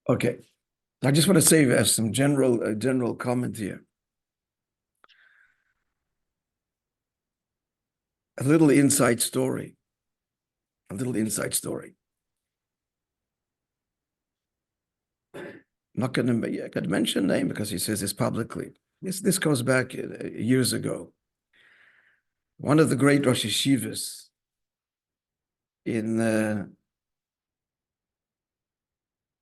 Okay, I just want to say as some general comment here. A little inside story. A little inside story. I'm not going to mention a name because he says this publicly. This goes back years ago. One of the great Rosh Yeshivas in the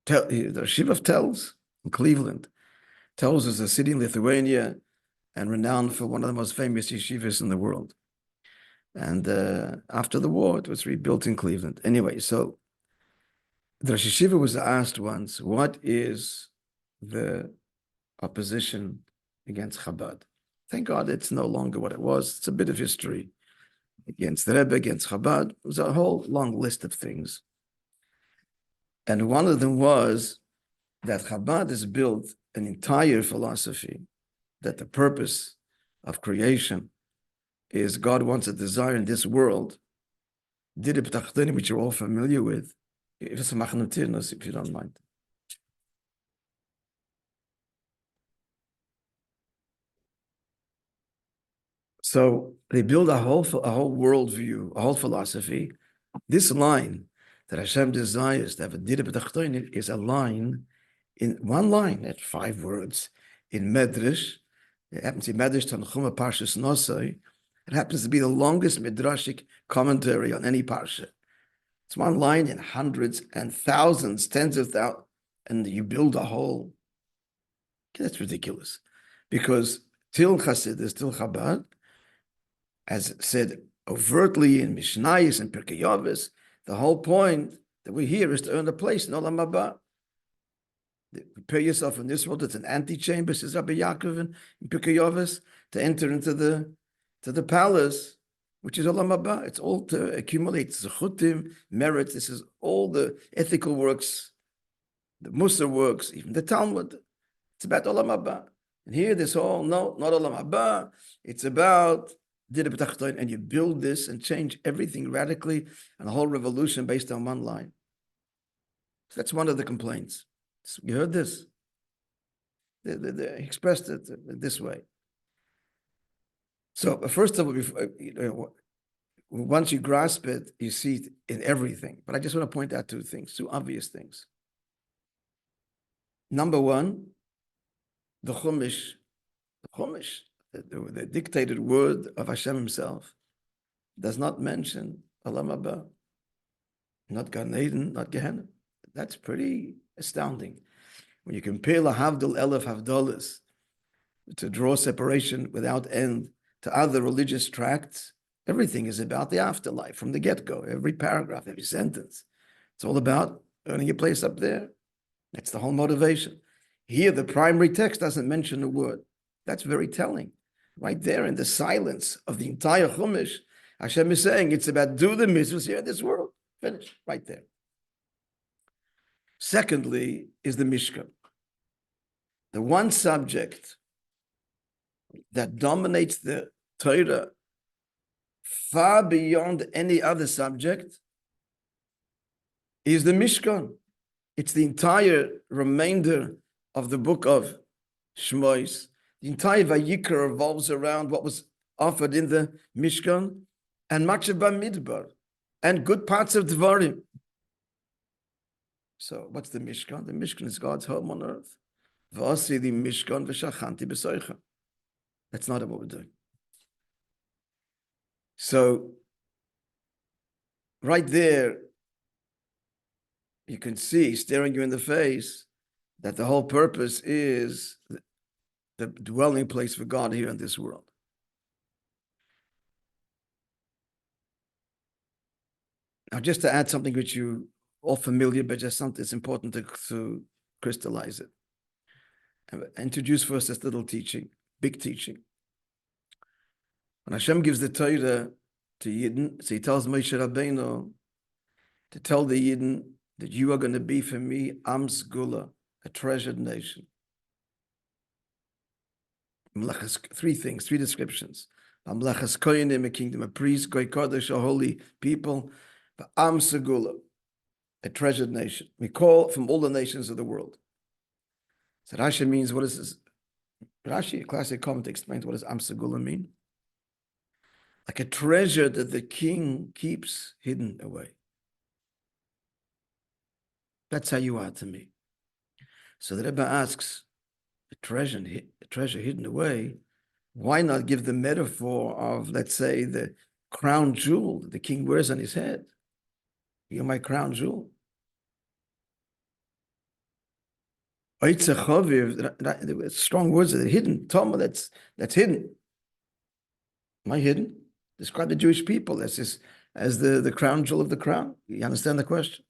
Yeshiva of Telz in Cleveland. Telz is a city in Lithuania and renowned for one of the most famous yeshivas in the world. And after the war, it was rebuilt in Cleveland. Anyway, so the Rosh Yeshiva was asked once, what is the opposition against Chabad? Thank God it's no longer what it was. It's a bit of history against the Rebbe, against Chabad. It was a whole long list of things. And one of them was that Chabad has built an entire philosophy that the purpose of creation is God wants a desire in this world, which you're all familiar with. If you don't mind. So they build a whole worldview, a whole philosophy. This line that Hashem desires to have a dira b'tachtonim is a line, in one line, at 5 words, in Medrash. It happens in Medrash Tanchuma Parshat Nosai. It happens to be the longest midrashic commentary on any parsha. It's one line in hundreds and thousands, tens of thousands, and you build a whole. That's ridiculous, because till Chassidus, till Chabad, as said overtly in Mishnayos and Pirkei Avos, the whole point that we're here is to earn a place in Olam Haba. Prepare yourself in this world. It's an antechamber, says Rabbi Yaakov in Pirkei Avos, to enter into the palace, which is Olam Haba. It's all to accumulate zechutim, merits. This is all the ethical works, the Musar works, even the Talmud. It's about Olam Haba. And here, this whole, no, not Olam Haba. It's about dira b'tachtonim, and you build this and change everything radically, and a whole revolution based on one line. So that's one of the complaints. You heard this? They expressed it this way. So first of all, once you grasp it, you see it in everything. But I just want to point out 2 things, 2 obvious things. Number one, the Chumash, the dictated word of Hashem himself, does not mention Olam Haba, not Gan Eden, not Gehenna. That's pretty astounding. When you compare Lahavdil Elef Havdalas, to draw separation without end, to other religious tracts, everything is about the afterlife from the get-go. Every paragraph, every sentence, it's all about earning a place up there. That's the whole motivation. Here, the primary text doesn't mention a word. That's very telling. Right there in the silence of the entire Chumash, Hashem is saying it's about do the mitzvahs here in this world. Finish, right there. Secondly, is the Mishkan. The one subject that dominates the Torah far beyond any other subject is the Mishkan. It's the entire remainder of the book of Shmois. The entire Vayikra revolves around what was offered in the Mishkan and much of Bamidbar and good parts of Dvarim. So what's the Mishkan? The Mishkan is God's home on earth. V'asi the Mishkan v'shachanti b'soicha. That's not what we're doing. So right there, you can see, staring you in the face, that the whole purpose is the dwelling place for God here in this world. Now, just to add something which you all familiar, but just something that's important to crystallize it. And introduce first this little teaching, big teaching. When Hashem gives the Torah to Yidden, so he tells Moishe Rabbeinu to tell the Yidden that you are going to be for me Am Sgula, a treasured nation. 3 things, 3 descriptions. Mamlechas Koyanim, a kingdom of priests, Goy Kodesh, a holy people. Am Sgula, a treasured nation. We call from all the nations of the world. So Rashi means, what is this? Rashi, a classic comment, explains what does Am Segula mean? Like a treasure that the king keeps hidden away. That's how you are to me. So the Rebbe asks, a treasure hidden away, why not give the metaphor of, let's say, the crown jewel that the king wears on his head? You're my crown jewel. Strong words that are hidden. Toma, that's hidden. Am I hidden? Describe the Jewish people as this, as the crown jewel of the crown. You understand the question?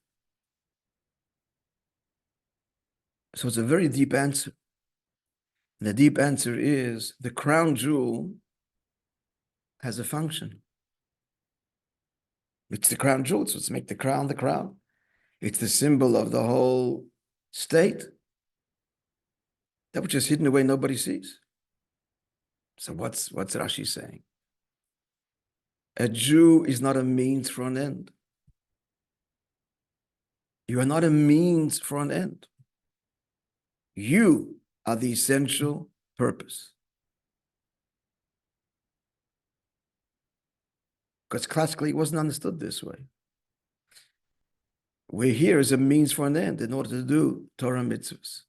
So it's a very deep answer. And the deep answer is the crown jewel has a function. It's the crown jewel, so let's make the crown the crown. It's the symbol of the whole state. That which is hidden away, nobody sees. So what's Rashi saying? A Jew is not a means for an end. You are not a means for an end. You are the essential purpose. Because classically it wasn't understood this way. We're here as a means for an end in order to do Torah mitzvahs.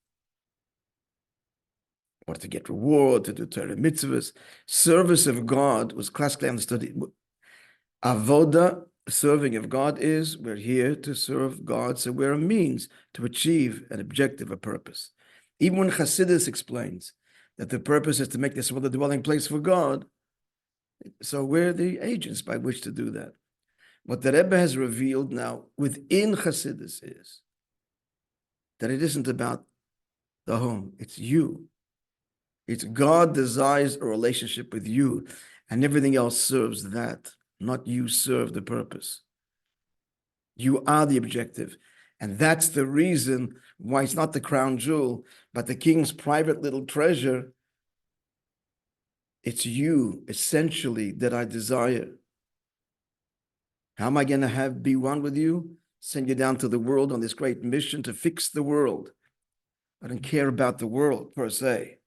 In order to get reward, to do Torah mitzvahs. Service of God was classically understood. Avoda, serving of God, is we're here to serve God, so we're a means to achieve an objective, a purpose. Even when Chassidus explains that the purpose is to make this world a dwelling place for God, so we're the agents by which to do that. What the Rebbe has revealed now within Chassidus is that it isn't about the home, it's you. It's God desires a relationship with you, and everything else serves that, not you serve the purpose. You are the objective. And that's the reason why it's not the crown jewel, but the king's private little treasure. It's you, essentially, that I desire. How am I going to be one with you? Send you down to the world on this great mission to fix the world. I don't care about the world per se.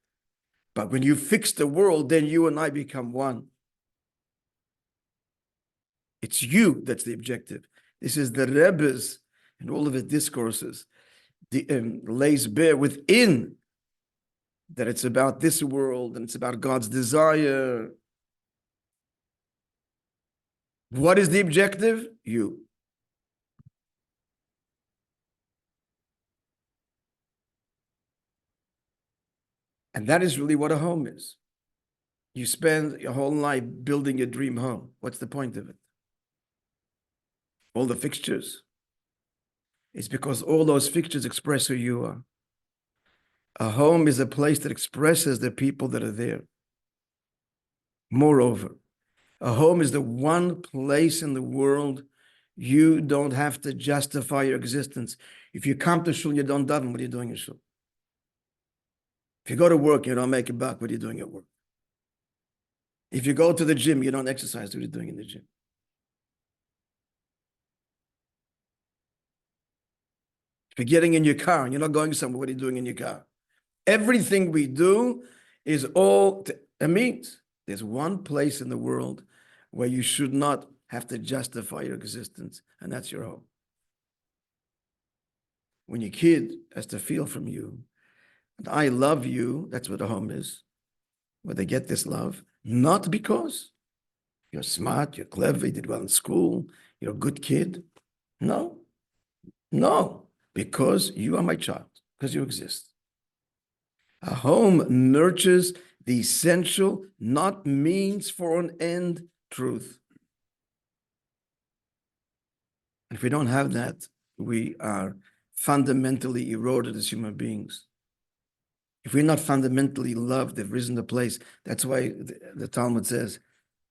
But when you fix the world, then you and I become one. It's you that's the objective. This is the Rebbe's, and all of his discourses, lays bare within that it's about this world and it's about God's desire. What is the objective? You. And that is really what a home is. You spend your whole life building a dream home. What's the point of it? All the fixtures. It's because all those fixtures express who you are. A home is a place that expresses the people that are there. Moreover, a home is the one place in the world you don't have to justify your existence. If you come to shul, you don't daven, what are you doing in shul? If you go to work, you don't make a buck, what are you doing at work? If you go to the gym, you don't exercise, what are you doing in the gym? If you're getting in your car and you're not going somewhere, what are you doing in your car? Everything we do is all a means. There's one place in the world where you should not have to justify your existence, and that's your home. When your kid has to feel from you, and I love you, that's what a home is, where they get this love, not because you're smart, you're clever, you did well in school, you're a good kid. No, because you are my child, because you exist. A home nurtures the essential, not means for an end, truth. If we don't have that, we are fundamentally eroded as human beings. If we're not fundamentally loved, there isn't a place. That's why the Talmud says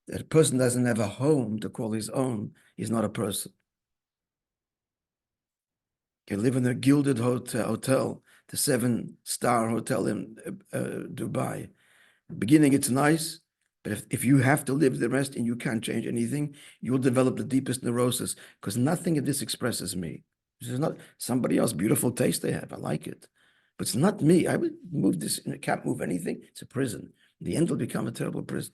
that a person doesn't have a home to call his own, he's not a person. You live in a gilded hotel, the 7-star hotel in Dubai. Beginning, it's nice, but if you have to live the rest and you can't change anything, you'll develop the deepest neurosis, because nothing of this expresses me. This is not somebody else, beautiful taste they have. I like it. But it's not me. I would move this, and I can't move anything. It's a prison. In the end will become a terrible prison.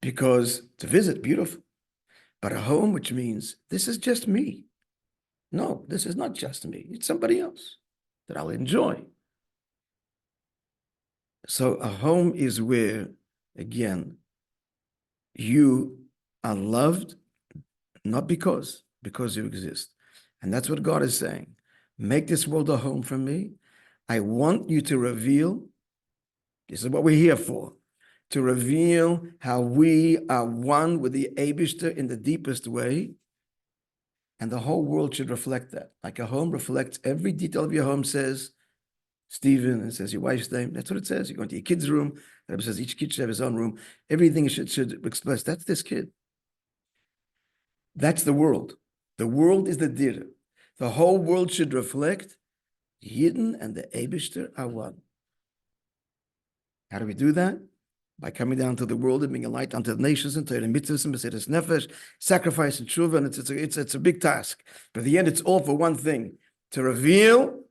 Because to visit, beautiful. But a home, which means this is just me. No, this is not just me. It's somebody else that I'll enjoy. So a home is where, again, you are loved, not because you exist. And that's what God is saying. Make this world a home for me. I want you to reveal, this is what we're here for, to reveal how we are one with the Eibishter in the deepest way. And the whole world should reflect that. Like a home reflects every detail of your home, says Stephen, and says your wife's name. That's what it says. You go into your kid's room. The Rabbi says each kid should have his own room. Everything should express, that's this kid. That's the world. The world is the dir. The whole world should reflect Yidden and the Eibishter are one. How do we do that? By coming down to the world and being a light unto the nations and Torah mitzvahs and B'seres Nefesh, sacrifice and tshuva, and it's a big task. But at the end, it's all for one thing, to reveal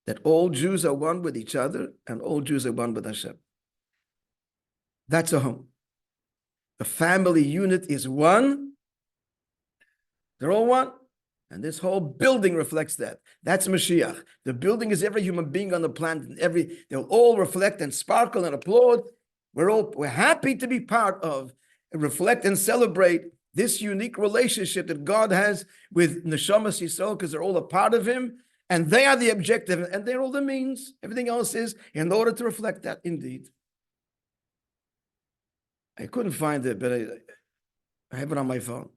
that all Jews are one with each other and all Jews are one with Hashem. That's a home. The family unit is one. They're all one. And this whole building reflects that. That's Mashiach. The building is every human being on the planet. And they'll all reflect and sparkle and applaud. We're happy to be part of, and reflect and celebrate this unique relationship that God has with Neshamas Yisrael, because they're all a part of Him, and they are the objective, and they're all the means. Everything else is in order to reflect that. Indeed, I couldn't find it, but I have it on my phone.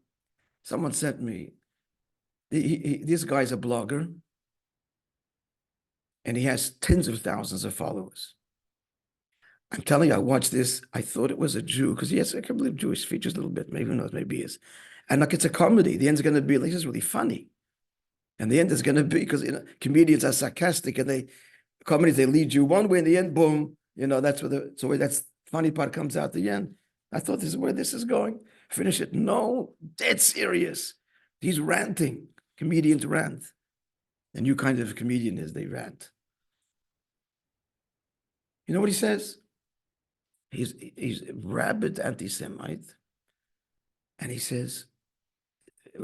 Someone sent me. This guy's a blogger, and he has tens of thousands of followers. I'm telling you, I watched this. I thought it was a Jew, because he has, I can believe, Jewish features a little bit. Maybe, who knows, maybe he is. And like, it's a comedy. The end's going to be, like, this is really funny. And the end is going to be, because comedians are sarcastic, and comedies, they lead you one way, in the end, boom, that's where that's funny part comes out the end. I thought, this is where this is going. Finish it. No, dead serious. He's ranting. Comedians rant. The new kind of comedian is they rant. You know what he says? He's a rabid anti-Semite. And he says,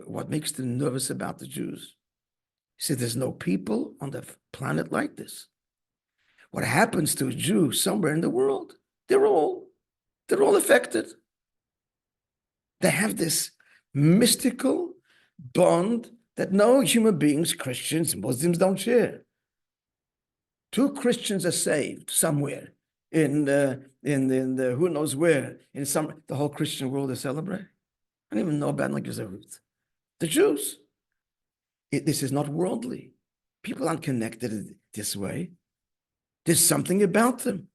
what makes them nervous about the Jews? He said, there's no people on the planet like this. What happens to a Jew somewhere in the world, they're all affected. They have this mystical bond that no human beings, Christians, Muslims don't share. Two Christians are saved somewhere in the who knows where, the whole Christian world is celebrating. I don't even know about like Gezerut. The Jews. This is not worldly. People aren't connected this way. There's something about them.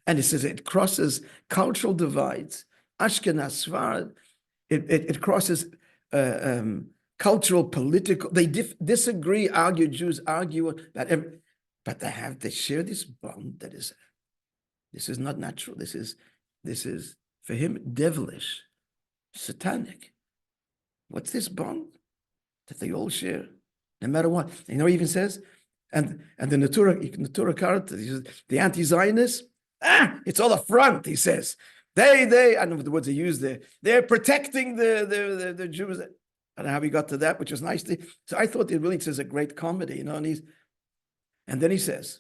And it says it crosses cultural divides. Ashkenaz, Sfarad, it crosses cultural, political. They disagree, argue, Jews argue about everything. But they share this bond that is, this is not natural. This is for him devilish, satanic. What's this bond that they all share, no matter what? He even says, and the Natura character, the anti-Zionists, it's all a front. He says they I don't know what the words they use there. They're protecting the Jews. I don't know how he got to that, which was nice. So I thought it really says a great comedy, and then he says,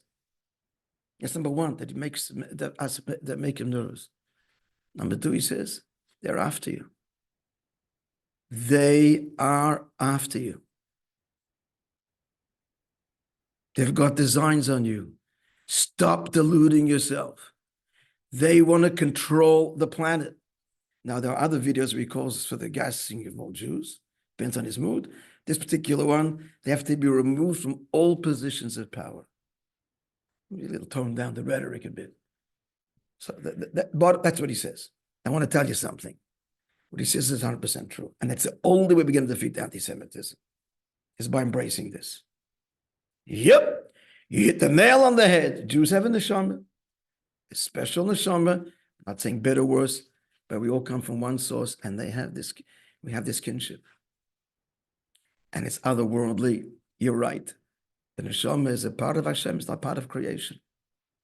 that's number one, that make him nervous. Number two, he says, they're after you. They are after you. They've got designs on you. Stop deluding yourself. They want to control the planet. Now, there are other videos where he calls for the gassing of all Jews. Depends on his mood. This particular one, they have to be removed from all positions of power. A little tone down the rhetoric a bit. So but that's what he says. I want to tell you something. What he says is 100% true. And that's the only way we're going to defeat anti-Semitism, is by embracing this. Yep, you hit the nail on the head. Jews have a neshama, a special neshama. I'm not saying better or worse, but we all come from one source, and we have this kinship. and it's otherworldly. You're right. The neshama is a part of Hashem. It's not part of creation.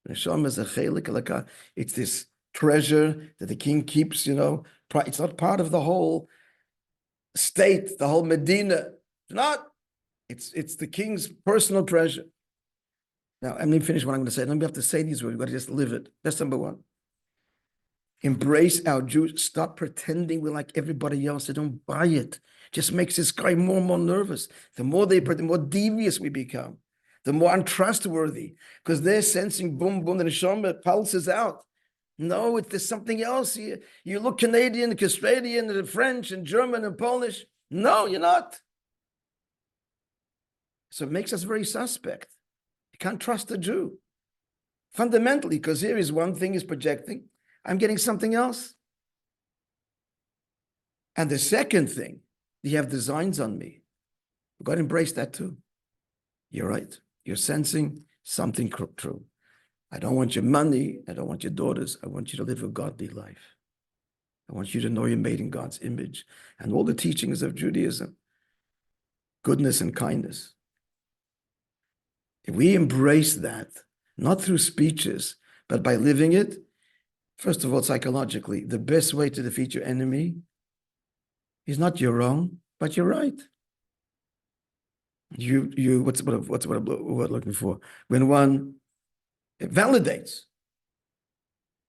The neshama is a chelik. It's this treasure that the king keeps. It's not part of the whole state, the whole Medina. It's not. It's the king's personal treasure. Now, let me finish what I'm going to say. Let me have to say these words. We've got to just live it. That's number one. Embrace our Jews. Stop pretending we're like everybody else. They don't buy it. Just makes this guy more and more nervous. The more the more devious we become, the more untrustworthy, because they're sensing boom, boom, the neshama pulses out. No, there's something else. You look Canadian, Australian, and French, and German, and Polish. No, you're not. So it makes us very suspect. You can't trust a Jew. Fundamentally, because here is one thing is projecting. I'm getting something else. And the second thing, you have designs on me. We've got to embrace that too. You're right. You're sensing something true. I don't want your money. I don't want your daughters. I want you to live a godly life. I want you to know you're made in God's image. And all the teachings of Judaism, goodness and kindness. If we embrace that, not through speeches, but by living it, first of all, psychologically, the best way to defeat your enemy is not you're wrong, but you're right. What's what I'm looking for? When one validates,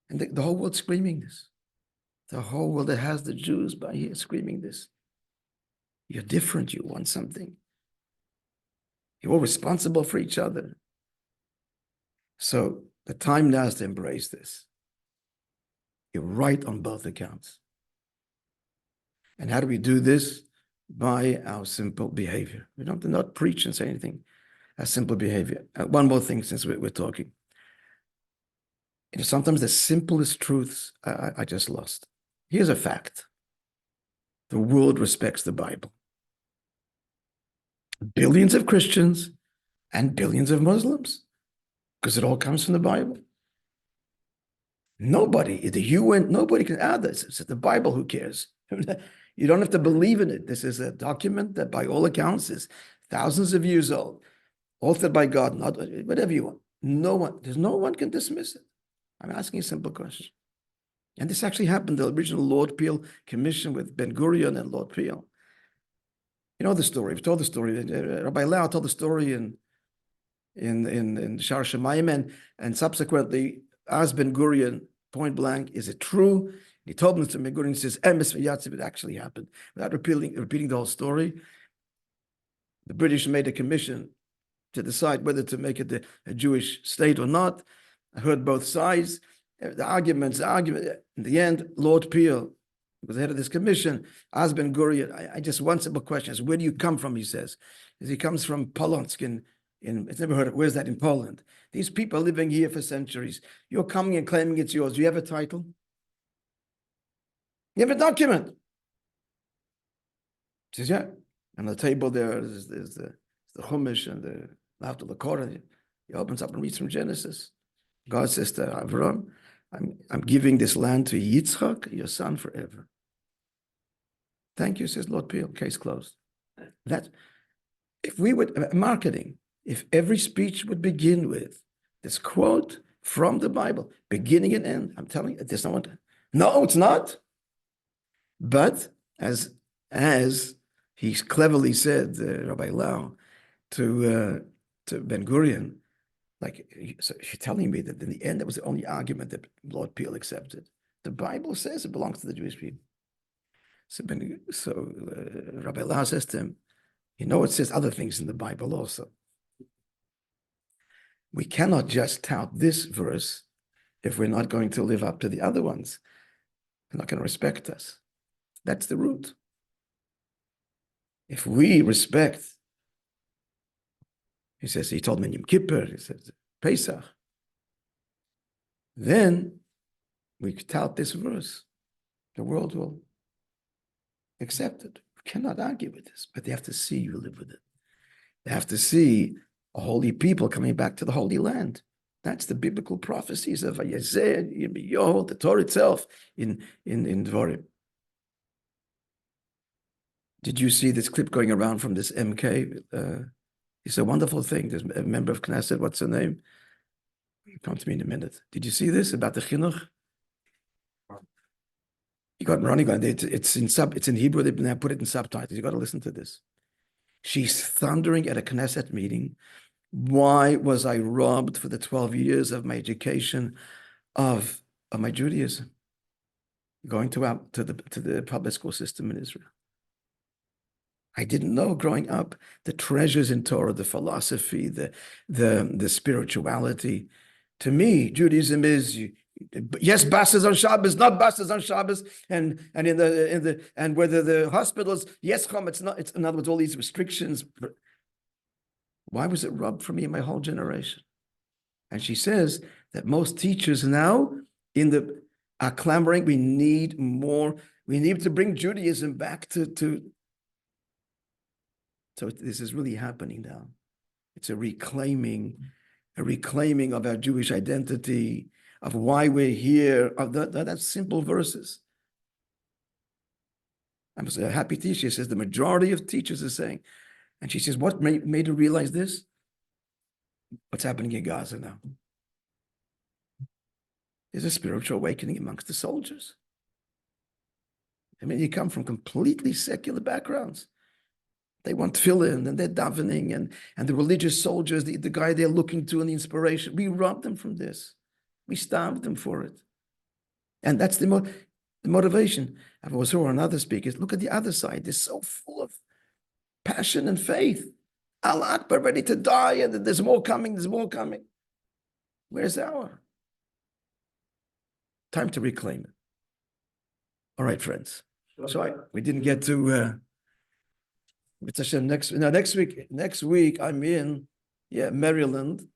and the whole world screaming this. The whole world that has the Jews by here screaming this. You're different, you want something. You're all responsible for each other. So the time now is to embrace this. You're right on both accounts. And how do we do this? By our simple behavior. We don't have to not preach and say anything. Our simple behavior. One more thing since we're talking. Sometimes the simplest truths I just lost. Here's a fact. The world respects the Bible. Billions of Christians and billions of Muslims, because it all comes from the Bible. Nobody, the UN, nobody can add this. It's the Bible, who cares? You don't have to believe in it. This is a document that by all accounts is thousands of years old, authored by God, not whatever you want. No one can dismiss it. I'm asking a simple question. And this actually happened, the original Lord Peel commission with Ben Gurion and Lord Peel. You know the story. We've told the story. Rabbi Lau told the story in Shar Shemayim, and subsequently asked Ben Gurion point blank, is it true? And he told Mr. Ben Gurion, he says, Emes v'yatziv, it actually happened. Without repeating the whole story, the British made a commission to decide whether to make it a Jewish state or not. I heard both sides. The argument. In the end, Lord Peel was the head of this commission, asked Ben Gurion, I just one simple question, where do you come from, he says. He comes from Polotsk it's never heard of, where's that in Poland? These people are living here for centuries. You're coming and claiming it's yours. Do you have a title? You have a document. He says, yeah. On the table there's the Chumash and the after the Korah. He opens up and reads from Genesis. God says to Avram, I'm giving this land to Yitzchak, your son, forever. Thank you, says Lord Peel. Case closed. That if we would marketing, if every speech would begin with this quote from the Bible, beginning and end, I'm telling you, there's no one. No, it's not. But as he cleverly said, Rabbi Lau, to Ben Gurion, like, so you're telling me that in the end, that was the only argument that Lord Peel accepted. The Bible says it belongs to the Jewish people. So Rabbi Lau says to him, it says other things in the Bible also. We cannot just tout this verse if we're not going to live up to the other ones. They're not going to respect us. That's the root. If we respect, he says, he told me Yom Kippur, he says, Pesach, then we tout this verse. The world will accept it. We cannot argue with this, but they have to see you live with it. They have to see a holy people coming back to the Holy Land. That's the biblical prophecies of Isaiah, the Torah itself in Dvorim. Did you see this clip going around from this MK? It's a wonderful thing. There's a member of Knesset, what's her name? Come to me in a minute. Did you see this about the chinuch? You got running on it. It's in Hebrew. They now put it in subtitles. You got to listen to this. She's thundering at a Knesset meeting. Why was I robbed for the 12 years of my education of my Judaism? Going to the public school system in Israel. I didn't know growing up the treasures in Torah, the philosophy, the spirituality. To me, Judaism is yes, basas on Shabbos, not basas on Shabbos, and whether the hospitals, yes, it's not. It's in other words, all these restrictions. Why was it robbed from me in my whole generation? And she says that most teachers now are clamoring. We need more. We need to bring Judaism back to. So this is really happening now. It's a reclaiming of our Jewish identity, of why we're here. Of that's simple verses. I'm a happy teacher. She says the majority of teachers are saying, and she says, what made her realize this? What's happening in Gaza now? There's a spiritual awakening amongst the soldiers. I mean, you come from completely secular backgrounds. They want tefillin and they're davening, and the religious soldiers, the guy they're looking to and the inspiration. We robbed them from this. We starved them for it. And that's the motivation. I've also heard another speakers, look at the other side. They're so full of passion and faith. Allah Akbar, ready to die, and there's more coming, there's more coming. Where's our? Time to reclaim it. All right, friends. So we didn't get to next week I'm in Maryland,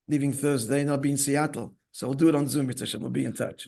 leaving Thursday, and I'll be in Seattle. So we'll do it on Zoom. We'll be in touch.